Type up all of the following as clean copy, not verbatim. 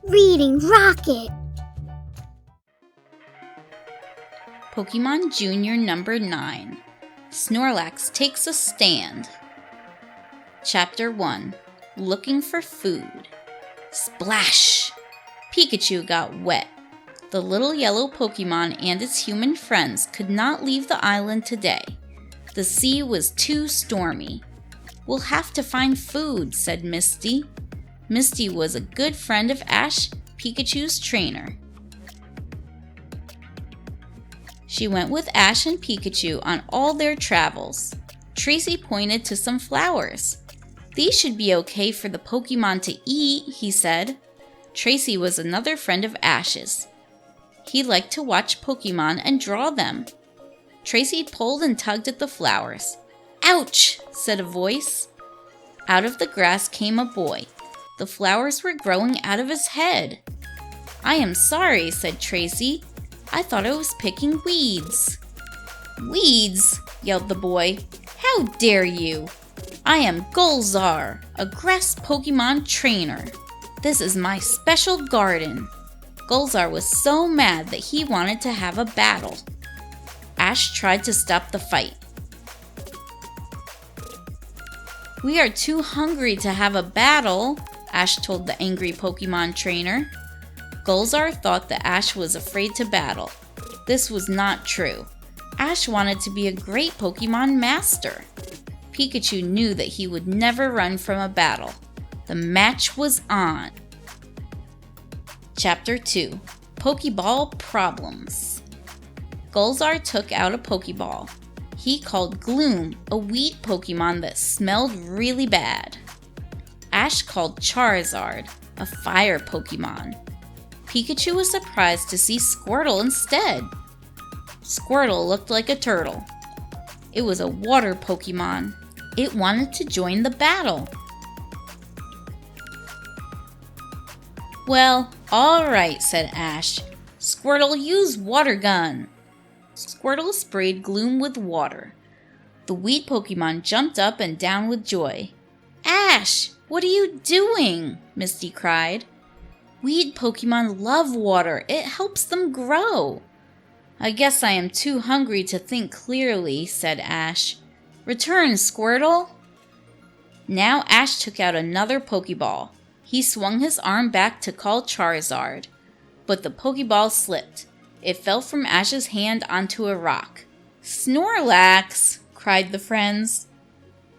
Reading Rocket. Pokemon Junior number 9. Snorlax takes a stand. Chapter 1. Looking for food. Splash! Pikachu got wet. The little yellow Pokemon and its human friends could not leave the island today. The sea was too stormy. "We'll have to find food," said Misty. Misty was a good friend of Ash, Pikachu's trainer. She went with Ash and Pikachu on all their travels. Tracy pointed to some flowers. "These should be okay for the Pokemon to eat," he said. Tracy was another friend of Ash's. He liked to watch Pokemon and draw them. Tracy pulled and tugged at the flowers. "Ouch!" said a voice. Out of the grass came a boy. The flowers were growing out of his head. "I am sorry," said Tracy. "I thought I was picking weeds." "Weeds!" yelled the boy. "How dare you! I am Golzar, a grass Pokemon trainer. This is my special garden." Golzar was so mad that he wanted to have a battle. Ash tried to stop the fight. "We are too hungry to have a battle," Ash told the angry Pokemon trainer. Golzar thought that Ash was afraid to battle. This was not true. Ash wanted to be a great Pokemon master. Pikachu knew that he would never run from a battle. The match was on. Chapter 2. Pokeball Problems. Golzar took out a Pokeball. He called Gloom a weed Pokemon that smelled really bad. Ash called Charizard a fire Pokemon. Pikachu was surprised to see Squirtle instead. Squirtle looked like a turtle. It was a water Pokemon. It wanted to join the battle. "Well, alright," said Ash. "Squirtle, use Water Gun." Squirtle sprayed Gloom with water. The weed Pokemon jumped up and down with joy. "Ash, what are you doing?" Misty cried. "Weed Pokemon love water. It helps them grow." "I guess I am too hungry to think clearly," said Ash. "Return, Squirtle." Now Ash took out another Pokeball. He swung his arm back to call Charizard. But the Pokeball slipped. It fell from Ash's hand onto a rock. "Snorlax!" cried the friends.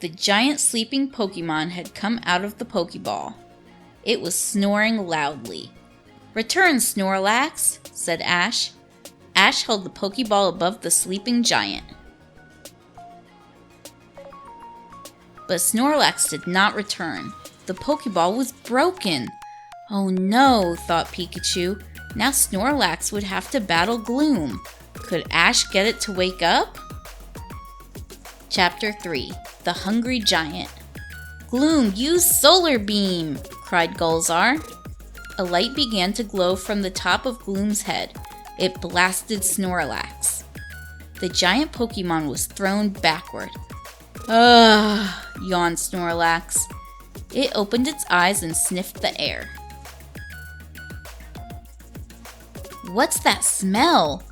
The giant sleeping Pokemon had come out of the Pokeball. It was snoring loudly. "Return, Snorlax," said Ash. Ash held the Pokeball above the sleeping giant. But Snorlax did not return. The Pokeball was broken. "Oh no," thought Pikachu. Now Snorlax would have to battle Gloom. Could Ash get it to wake up? Chapter 3. The Hungry Giant. "Gloom, use Solar Beam!" cried Golzar. A light began to glow from the top of Gloom's head. It blasted Snorlax. The giant Pokemon was thrown backward. "Ugh," yawned Snorlax. It opened its eyes and sniffed the air. "What's that smell?"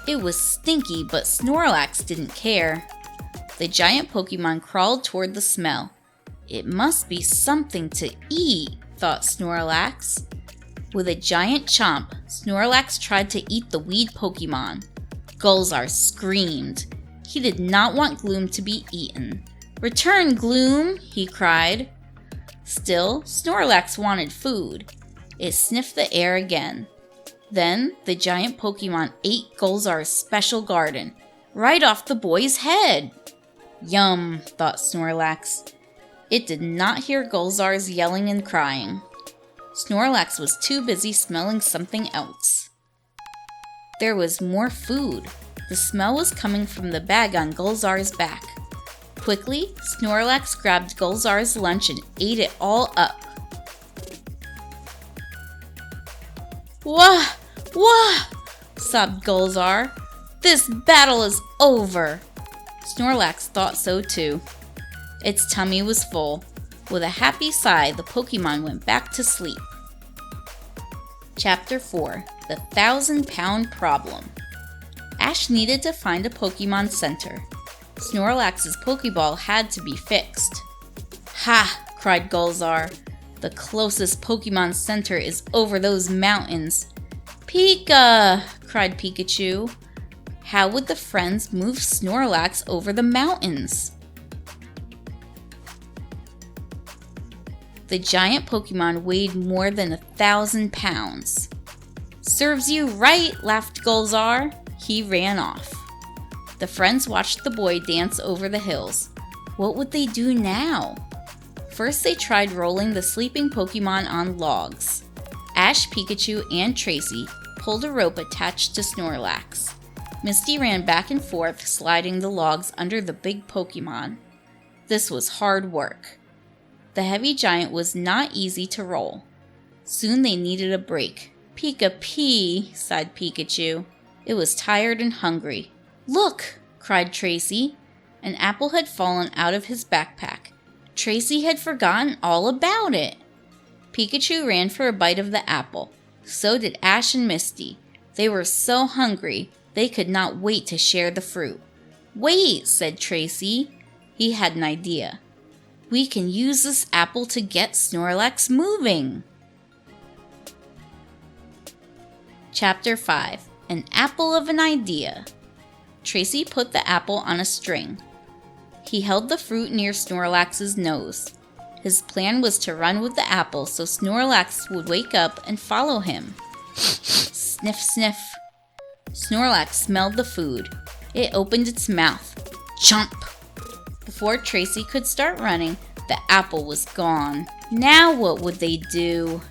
It was stinky, but Snorlax didn't care. The giant Pokemon crawled toward the smell. "It must be something to eat," thought Snorlax. With a giant chomp, Snorlax tried to eat the weed Pokemon. Golzar screamed. He did not want Gloom to be eaten. "Return, Gloom!" he cried. Still, Snorlax wanted food. It sniffed the air again. Then, the giant Pokemon ate Golzar's special garden, right off the boy's head. "Yum," thought Snorlax. It did not hear Golzar's yelling and crying. Snorlax was too busy smelling something else. There was more food. The smell was coming from the bag on Golzar's back. Quickly, Snorlax grabbed Golzar's lunch and ate it all up. "Wah! Wah!" sobbed Golzar. "This battle is over." Snorlax thought so too. Its tummy was full. With a happy sigh, the Pokemon went back to sleep. Chapter 4, The 1,000-Pound Problem. Ash needed to find a Pokémon Center. Snorlax's Pokeball had to be fixed. "Ha!" cried Gulzar. "The closest Pokemon Center is over those mountains." "Pika!" cried Pikachu. How would the friends move Snorlax over the mountains? The giant Pokemon weighed more than 1,000 pounds. "Serves you right," laughed Gulzar. He ran off. The friends watched the boy dance over the hills. What would they do now? First, they tried rolling the sleeping Pokemon on logs. Ash, Pikachu, and Tracy pulled a rope attached to Snorlax. Misty ran back and forth, sliding the logs under the big Pokemon. This was hard work. The heavy giant was not easy to roll. Soon they needed a break. "Pika-pee," sighed Pikachu. It was tired and hungry. "Look!" cried Tracy. An apple had fallen out of his backpack. Tracy had forgotten all about it. Pikachu ran for a bite of the apple. So did Ash and Misty. They were so hungry, they could not wait to share the fruit. "Wait," said Tracy. He had an idea. "We can use this apple to get Snorlax moving." Chapter 5, An Apple of an Idea. Tracy put the apple on a string. He held the fruit near Snorlax's nose. His plan was to run with the apple so Snorlax would wake up and follow him. Sniff, sniff. Snorlax smelled the food. It opened its mouth. Chomp! Before Tracy could start running, the apple was gone. Now what would they do?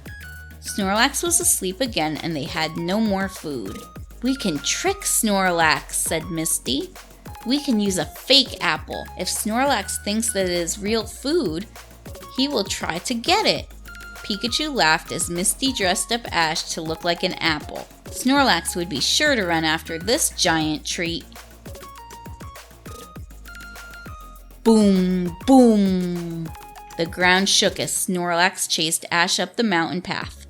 Snorlax was asleep again and they had no more food. "We can trick Snorlax," said Misty. "We can use a fake apple. If Snorlax thinks that it is real food, he will try to get it." Pikachu laughed as Misty dressed up Ash to look like an apple. Snorlax would be sure to run after this giant treat. Boom! Boom! The ground shook as Snorlax chased Ash up the mountain path.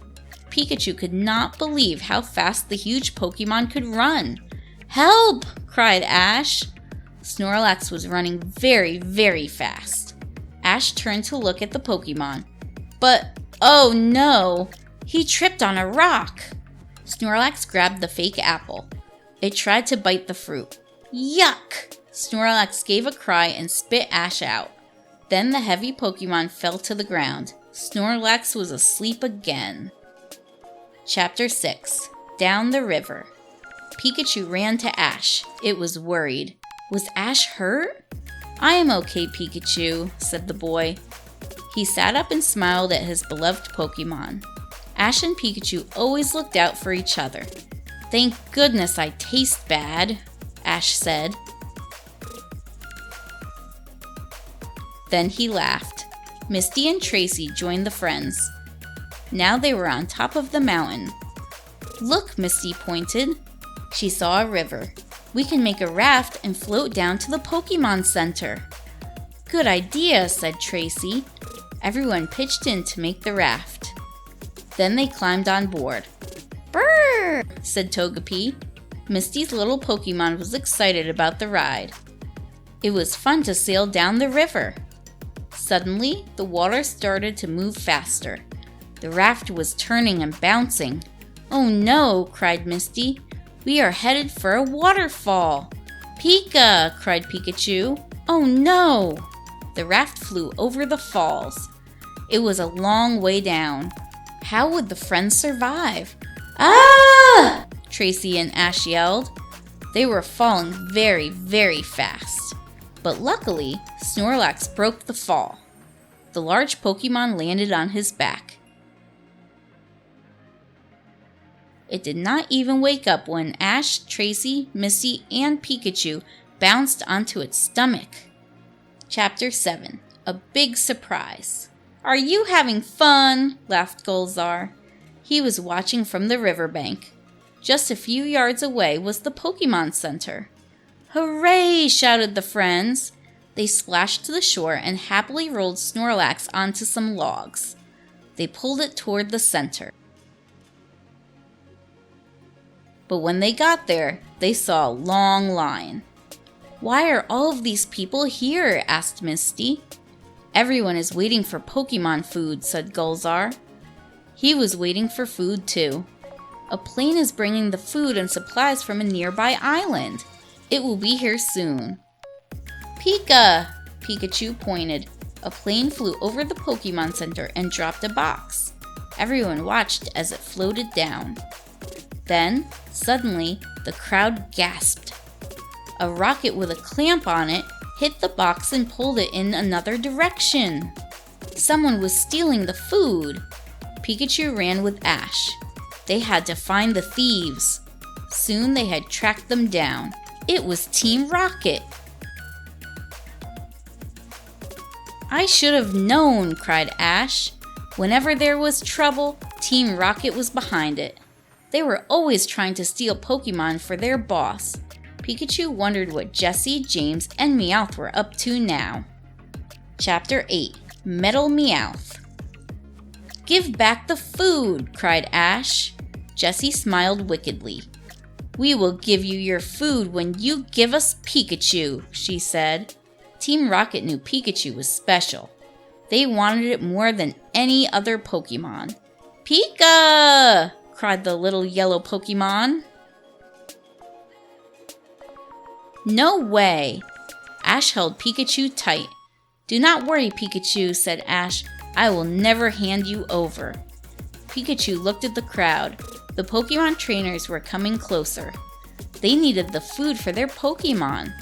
Pikachu could not believe how fast the huge Pokemon could run. "Help!" cried Ash. Snorlax was running very, very fast. Ash turned to look at the Pokemon. But, oh no! He tripped on a rock! Snorlax grabbed the fake apple. It tried to bite the fruit. Yuck! Snorlax gave a cry and spit Ash out. Then the heavy Pokemon fell to the ground. Snorlax was asleep again. Chapter 6, Down the River. Pikachu ran to Ash. It was worried. Was Ash hurt? "I am okay, Pikachu," said the boy. He sat up and smiled at his beloved Pokemon. Ash and Pikachu always looked out for each other. "Thank goodness I taste bad," Ash said. Then he laughed. Misty and Tracy joined the friends. Now they were on top of the mountain. "Look," Misty pointed. She saw a river. "We can make a raft and float down to the Pokemon Center." "Good idea," said Tracy. Everyone pitched in to make the raft. Then they climbed on board. "Brrr!" said Togepi. Misty's little Pokemon was excited about the ride. It was fun to sail down the river. Suddenly, the water started to move faster. The raft was turning and bouncing. "Oh no!" cried Misty. "We are headed for a waterfall!" "Pika!" cried Pikachu. "Oh no!" The raft flew over the falls. It was a long way down. How would the friends survive? "Ah!" Tracy and Ash yelled. They were falling very, very fast. But luckily, Snorlax broke the fall. The large Pokemon landed on his back. It did not even wake up when Ash, Tracy, Misty, and Pikachu bounced onto its stomach. Chapter 7, A Big Surprise. "Are you having fun?" laughed Gulzar. He was watching from the riverbank. Just a few yards away was the Pokemon Center. "Hooray!" shouted the friends. They splashed to the shore and happily rolled Snorlax onto some logs. They pulled it toward the center. But when they got there, they saw a long line. "Why are all of these people here?" asked Misty. "Everyone is waiting for Pokemon food," said Gulzar. He was waiting for food too. "A plane is bringing the food and supplies from a nearby island. It will be here soon." "Pika!" Pikachu pointed. A plane flew over the Pokemon Center and dropped a box. Everyone watched as it floated down. Then, suddenly, the crowd gasped. A rocket with a clamp on it hit the box and pulled it in another direction. Someone was stealing the food. Pikachu ran with Ash. They had to find the thieves. Soon they had tracked them down. It was Team Rocket. "I should have known," cried Ash. Whenever there was trouble, Team Rocket was behind it. They were always trying to steal Pokemon for their boss. Pikachu wondered what Jessie, James, and Meowth were up to now. Chapter 8. Metal Meowth. "Give back the food!" cried Ash. Jessie smiled wickedly. "We will give you your food when you give us Pikachu," she said. Team Rocket knew Pikachu was special. They wanted it more than any other Pokemon. "Pika!" cried the little yellow Pokemon. "No way!" Ash held Pikachu tight. "Do not worry, Pikachu," said Ash. "I will never hand you over." Pikachu looked at the crowd. The Pokemon trainers were coming closer. They needed the food for their Pokemon.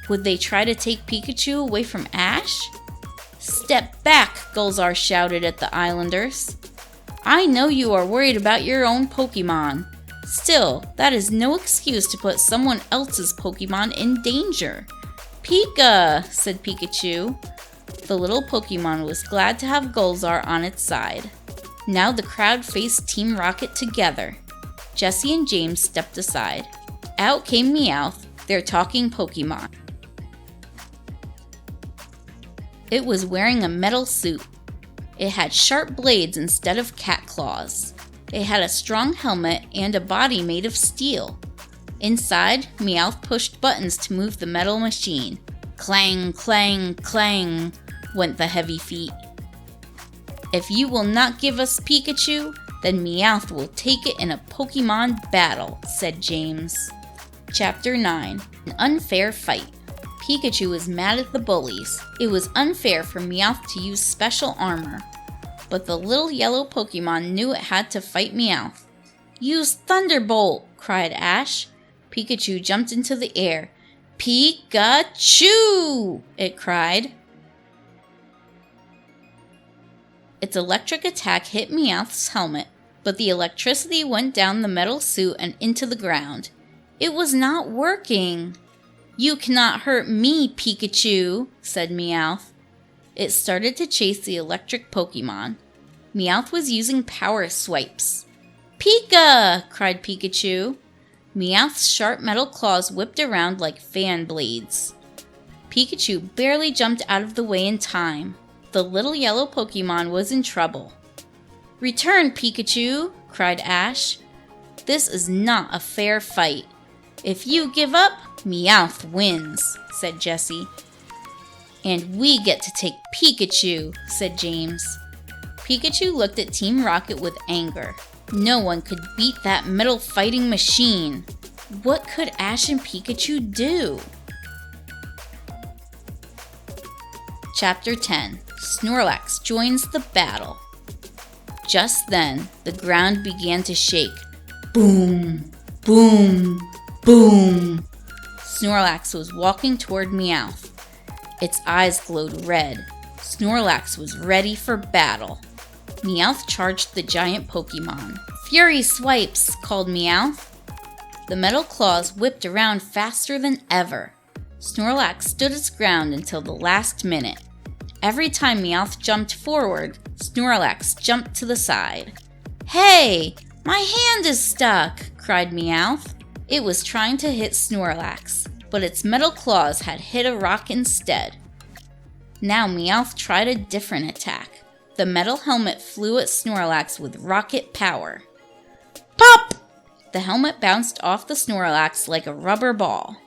Would they try to take Pikachu away from Ash? "Step back!" Gulzar shouted at the Islanders. "I know you are worried about your own Pokemon. Still, that is no excuse to put someone else's Pokemon in danger." "Pika!" said Pikachu. The little Pokemon was glad to have Gulzar on its side. Now the crowd faced Team Rocket together. Jessie and James stepped aside. Out came Meowth, their talking Pokemon. It was wearing a metal suit. It had sharp blades instead of cat claws. It had a strong helmet and a body made of steel. Inside, Meowth pushed buttons to move the metal machine. Clang, clang, clang, went the heavy feet. "If you will not give us Pikachu, then Meowth will take it in a Pokemon battle," said James. Chapter 9. An Unfair Fight. Pikachu was mad at the bullies. It was unfair for Meowth to use special armor. But the little yellow Pokemon knew it had to fight Meowth. "Use Thunderbolt!" cried Ash. Pikachu jumped into the air. "Pikachu!" it cried. Its electric attack hit Meowth's helmet, but the electricity went down the metal suit and into the ground. It was not working. "You cannot hurt me, Pikachu," said Meowth. It started to chase the electric Pokemon. Meowth was using power swipes. "Pika!" cried Pikachu. Meowth's sharp metal claws whipped around like fan blades. Pikachu barely jumped out of the way in time. The little yellow Pokemon was in trouble. "Return, Pikachu!" cried Ash. "This is not a fair fight. If you give up, Meowth wins," said Jessie. "And we get to take Pikachu," said James. Pikachu looked at Team Rocket with anger. No one could beat that metal fighting machine. What could Ash and Pikachu do? Chapter 10. Snorlax joins the battle. Just then, the ground began to shake. Boom! Boom! Boom! Snorlax was walking toward Meowth. Its eyes glowed red. Snorlax was ready for battle. Meowth charged the giant Pokemon. "Fury swipes!" called Meowth. The metal claws whipped around faster than ever. Snorlax stood its ground until the last minute. Every time Meowth jumped forward, Snorlax jumped to the side. "Hey! My hand is stuck!" cried Meowth. It was trying to hit Snorlax, but its metal claws had hit a rock instead. Now Meowth tried a different attack. The metal helmet flew at Snorlax with rocket power. Pop! The helmet bounced off the Snorlax like a rubber ball.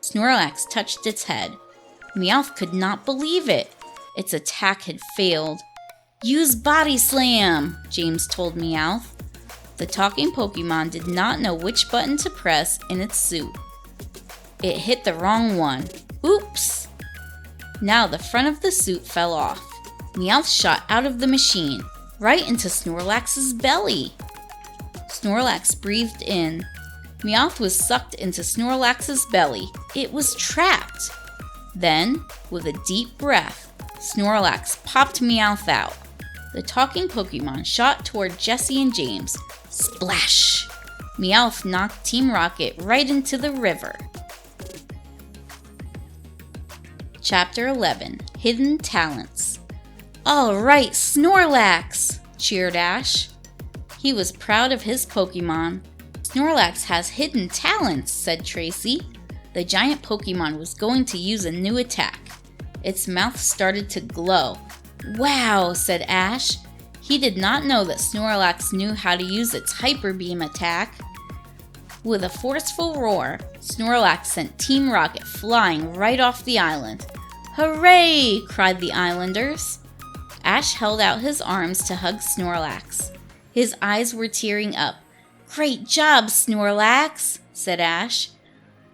Snorlax touched its head. Meowth could not believe it. Its attack had failed. "Use Body Slam," James told Meowth. The talking Pokemon did not know which button to press in its suit. It hit the wrong one. Oops! Now the front of the suit fell off. Meowth shot out of the machine, right into Snorlax's belly. Snorlax breathed in. Meowth was sucked into Snorlax's belly. It was trapped. Then, with a deep breath, Snorlax popped Meowth out. The talking Pokemon shot toward Jessie and James. Splash! Meowth knocked Team Rocket right into the river. Chapter 11. Hidden Talents. "All right, Snorlax!" cheered Ash. He was proud of his Pokemon. "Snorlax has hidden talents," said Tracy. The giant Pokemon was going to use a new attack. Its mouth started to glow. "Wow," said Ash. He did not know that Snorlax knew how to use its Hyper Beam attack. With a forceful roar, Snorlax sent Team Rocket flying right off the island. "Hooray!" cried the islanders. Ash held out his arms to hug Snorlax. His eyes were tearing up. "Great job, Snorlax," said Ash.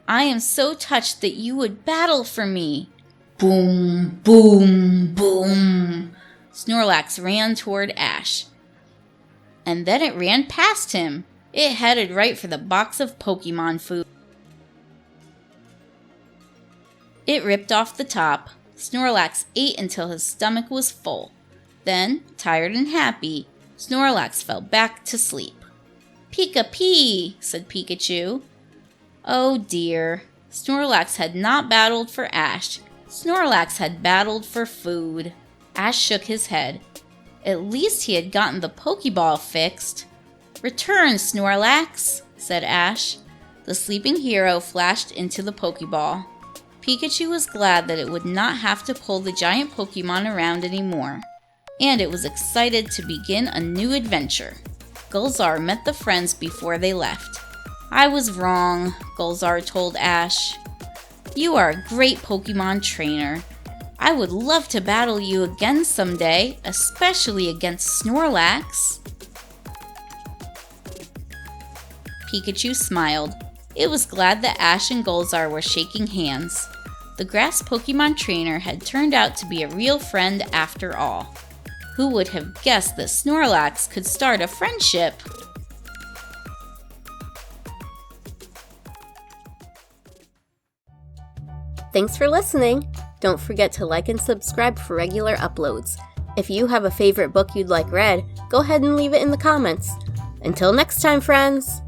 "I am so touched that you would battle for me." Boom, boom, boom. Snorlax ran toward Ash. And then it ran past him. It headed right for the box of Pokemon food. It ripped off the top. Snorlax ate until his stomach was full. Then, tired and happy, Snorlax fell back to sleep. "Pika-pee," said Pikachu. Oh dear. Snorlax had not battled for Ash. Snorlax had battled for food. Ash shook his head. At least he had gotten the Pokeball fixed. "Return, Snorlax," said Ash. The sleeping hero flashed into the Pokeball. Pikachu was glad that it would not have to pull the giant Pokemon around anymore, and it was excited to begin a new adventure. Gulzar met the friends before they left. "I was wrong," Gulzar told Ash. "You are a great Pokemon trainer. I would love to battle you again someday, especially against Snorlax." Pikachu smiled. It was glad that Ash and Gulzar were shaking hands. The grass Pokemon trainer had turned out to be a real friend after all. Who would have guessed that Snorlax could start a friendship? Thanks for listening. Don't forget to like and subscribe for regular uploads. If you have a favorite book you'd like read, go ahead and leave it in the comments. Until next time, friends!